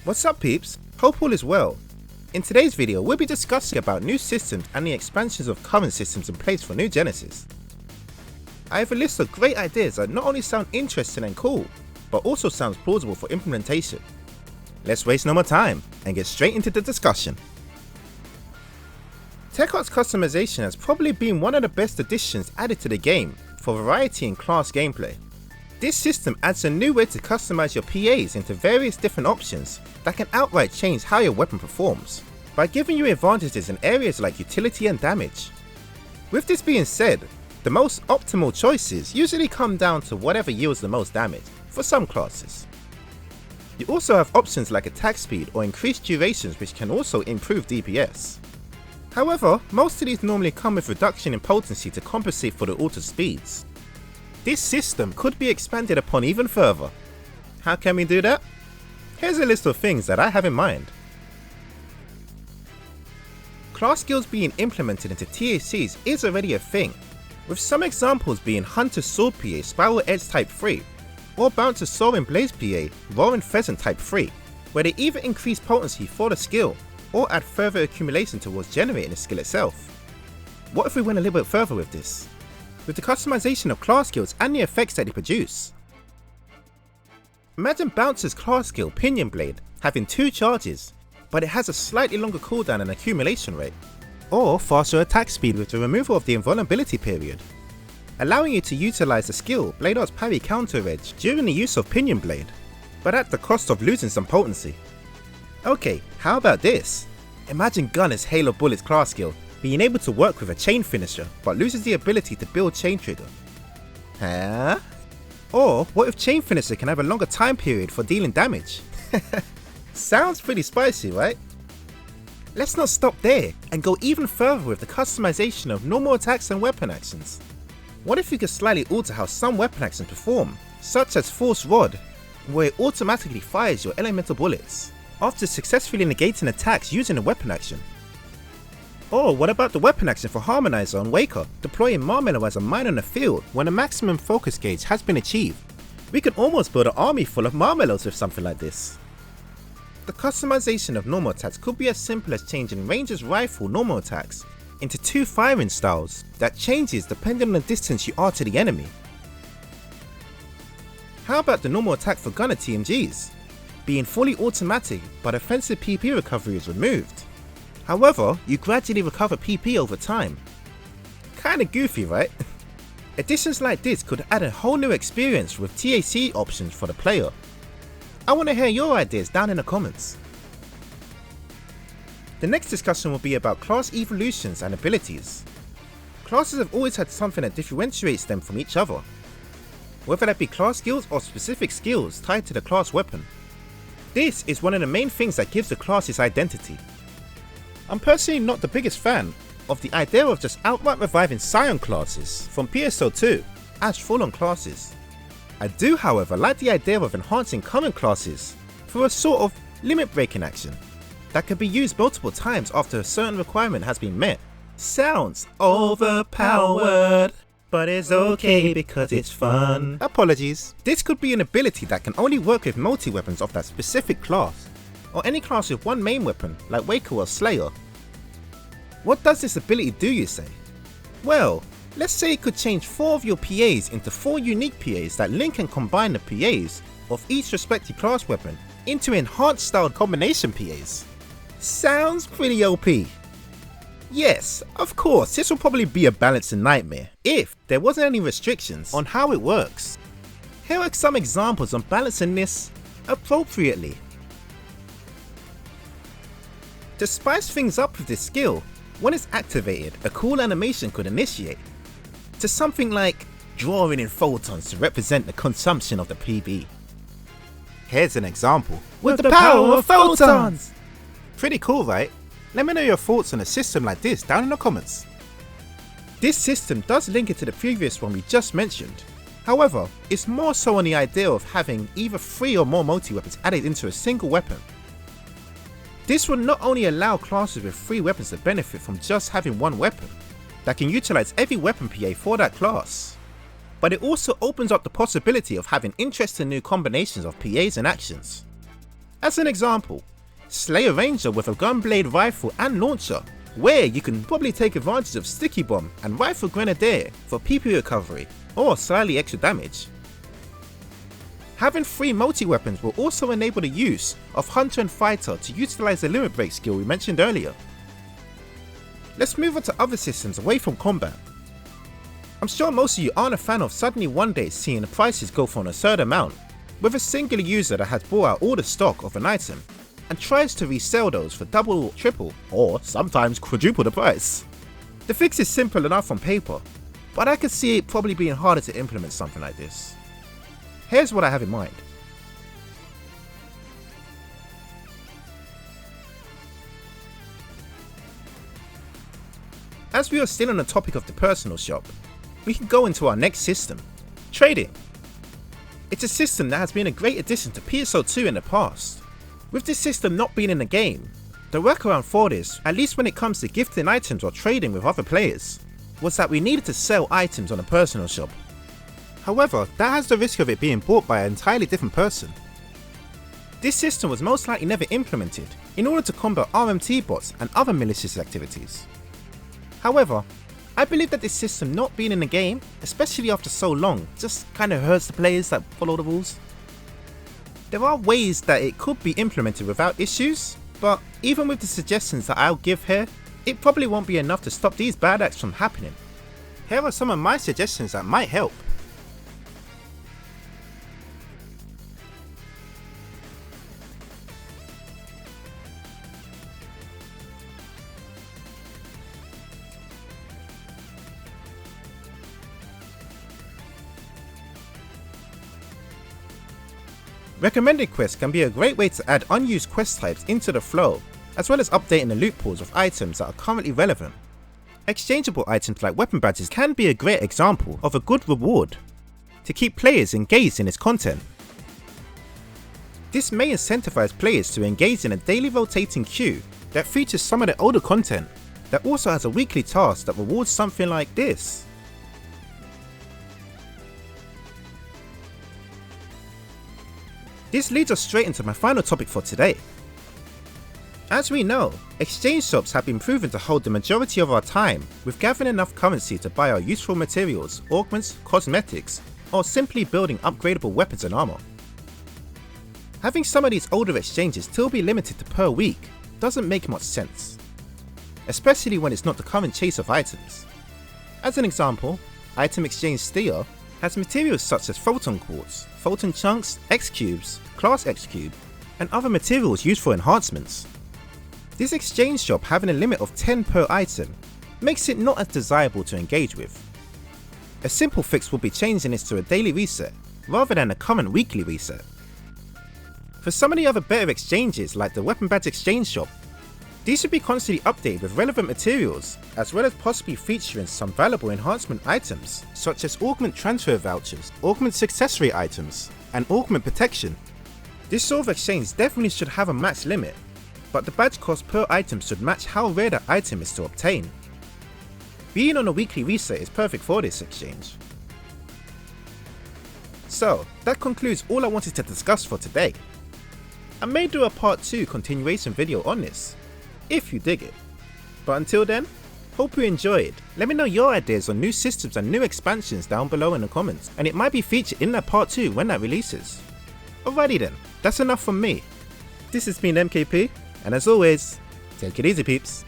What's up peeps? Hope all is well. In today's video we'll be discussing about new systems and the expansions of current systems in place for New Genesis. I have a list of great ideas that not only sound interesting and cool, but also sounds plausible for implementation. Let's waste no more time and get straight into the discussion. TechArt's customization has probably been one of the best additions added to the game for variety in class gameplay. This system adds a new way to customize your PAs into various different options that can outright change how your weapon performs, by giving you advantages in areas like utility and damage. With this being said, the most optimal choices usually come down to whatever yields the most damage for some classes. You also have options like attack speed or increased durations, which can also improve DPS. However, most of these normally come with reduction in potency to compensate for the altered speeds. This system could be expanded upon even further. How can we do that? Here's a list of things that I have in mind. Class skills being implemented into TACs is already a thing, with some examples being Hunter Sword PA Spiral Edge Type 3, or Bouncer Soaring Blaze PA Roaring Pheasant Type 3, where they either increase potency for the skill, or add further accumulation towards generating the skill itself. What if we went a little bit further with this? With the customization of class skills and the effects that they produce. Imagine Bouncer's class skill Pinion Blade having 2 charges, but it has a slightly longer cooldown and accumulation rate, or faster attack speed with the removal of the invulnerability period, allowing you to utilize the skill Blade Art's parry counter edge during the use of Pinion Blade, but at the cost of losing some potency. Okay, how about this? Imagine Gunner's Halo Bullet's class skill being able to work with a chain finisher but loses the ability to build chain trigger. Huh? Or what if chain finisher can have a longer time period for dealing damage? Sounds pretty spicy, right? Let's not stop there and go even further with the customization of normal attacks and weapon actions. What if you could slightly alter how some weapon actions perform, such as Force Rod, where it automatically fires your elemental bullets after successfully negating attacks using a weapon action? Or what about the weapon action for Harmonizer on Waker, deploying Marmello as a mine on the field when a maximum focus gauge has been achieved? We could almost build an army full of Marmellos with something like this. The customization of normal attacks could be as simple as changing Ranger's rifle normal attacks into 2 firing styles that changes depending on the distance you are to the enemy. How about the normal attack for Gunner TMGs, being fully automatic but offensive PP recovery is removed? However, you gradually recover PP over time. Kinda goofy, right? Additions like this could add a whole new experience with TAC options for the player. I want to hear your ideas down in the comments. The next discussion will be about class evolutions and abilities. Classes have always had something that differentiates them from each other, whether that be class skills or specific skills tied to the class weapon. This is one of the main things that gives the class its identity. I'm personally not the biggest fan of the idea of just outright reviving Scion classes from PSO2 as full-on classes. I do however like the idea of enhancing current classes for a sort of limit breaking action that can be used multiple times after a certain requirement has been met. Sounds overpowered, but it's okay because it's fun. Apologies. This could be an ability that can only work with multi-weapons of that specific class, or any class with one main weapon like Waker or Slayer. What does this ability do, you say? Well, let's say it could change 4 of your PAs into 4 unique PAs that link and combine the PAs of each respective class weapon into enhanced styled combination PAs. Sounds pretty OP. Yes, of course, this will probably be a balancing nightmare if there wasn't any restrictions on how it works. Here are some examples on balancing this appropriately. To spice things up with this skill, when it's activated, a cool animation could initiate, to something like drawing in photons to represent the consumption of the PB. Here's an example with the power of photons! Pretty cool, right? Let me know your thoughts on a system like this down in the comments. This system does link it to the previous one we just mentioned. However, it's more so on the idea of having either 3 or more multi-weapons added into a single weapon. This will not only allow classes with 3 weapons to benefit from just having one weapon that can utilize every weapon PA for that class, but it also opens up the possibility of having interesting new combinations of PAs and actions. As an example, slay a ranger with a gunblade rifle and launcher, where you can probably take advantage of sticky bomb and rifle grenadier for PP recovery or slightly extra damage. Having 3 multi-weapons will also enable the use of hunter and fighter to utilize the limit break skill we mentioned earlier. Let's move on to other systems away from combat. I'm sure most of you aren't a fan of suddenly one day seeing the prices go for an absurd amount, with a singular user that has bought out all the stock of an item and tries to resell those for double, triple, or sometimes quadruple the price. The fix is simple enough on paper, but I could see it probably being harder to implement something like this. Here's what I have in mind. As we are still on the topic of the personal shop, we can go into our next system, trading. It's a system that has been a great addition to PSO2 in the past. With this system not being in the game, the workaround for this, at least when it comes to gifting items or trading with other players, was that we needed to sell items on a personal shop. However, that has the risk of it being bought by an entirely different person. This system was most likely never implemented in order to combat RMT bots and other malicious activities. However, I believe that this system not being in the game, especially after so long, just kinda hurts the players that follow the rules. There are ways that it could be implemented without issues, but even with the suggestions that I'll give here, it probably won't be enough to stop these bad acts from happening. Here are some of my suggestions that might help. Recommended quests can be a great way to add unused quest types into the flow, as well as updating the loot pools of items that are currently relevant. Exchangeable items like weapon badges can be a great example of a good reward to keep players engaged in its content. This may incentivize players to engage in a daily rotating queue that features some of the older content that also has a weekly task that rewards something like this. This leads us straight into my final topic for today. As we know, exchange shops have been proven to hold the majority of our time with gathering enough currency to buy our useful materials, augments, cosmetics, or simply building upgradable weapons and armor. Having some of these older exchanges still be limited to per week doesn't make much sense, especially when it's not the current chase of items. As an example, Item Exchange Steer has materials such as Photon Quartz, Photon Chunks, X-Cubes, Class X-Cube, and other materials used for enhancements. This exchange shop having a limit of 10 per item makes it not as desirable to engage with. A simple fix would be changing this to a daily reset rather than a current weekly reset. For some of the other better exchanges like the Weapon Badge Exchange Shop, these should be constantly updated with relevant materials, as well as possibly featuring some valuable enhancement items such as Augment Transfer Vouchers, Augment Accessory items, and Augment Protection. This sort of exchange definitely should have a max limit, but the badge cost per item should match how rare that item is to obtain. Being on a weekly reset is perfect for this exchange. So, that concludes all I wanted to discuss for today. I may do a part 2 continuation video on this, if you dig it. But until then, hope you enjoyed. Let me know your ideas on new systems and new expansions down below in the comments, and it might be featured in that part 2 when that releases. Alrighty then, that's enough from me. This has been MKP, and as always, take it easy peeps.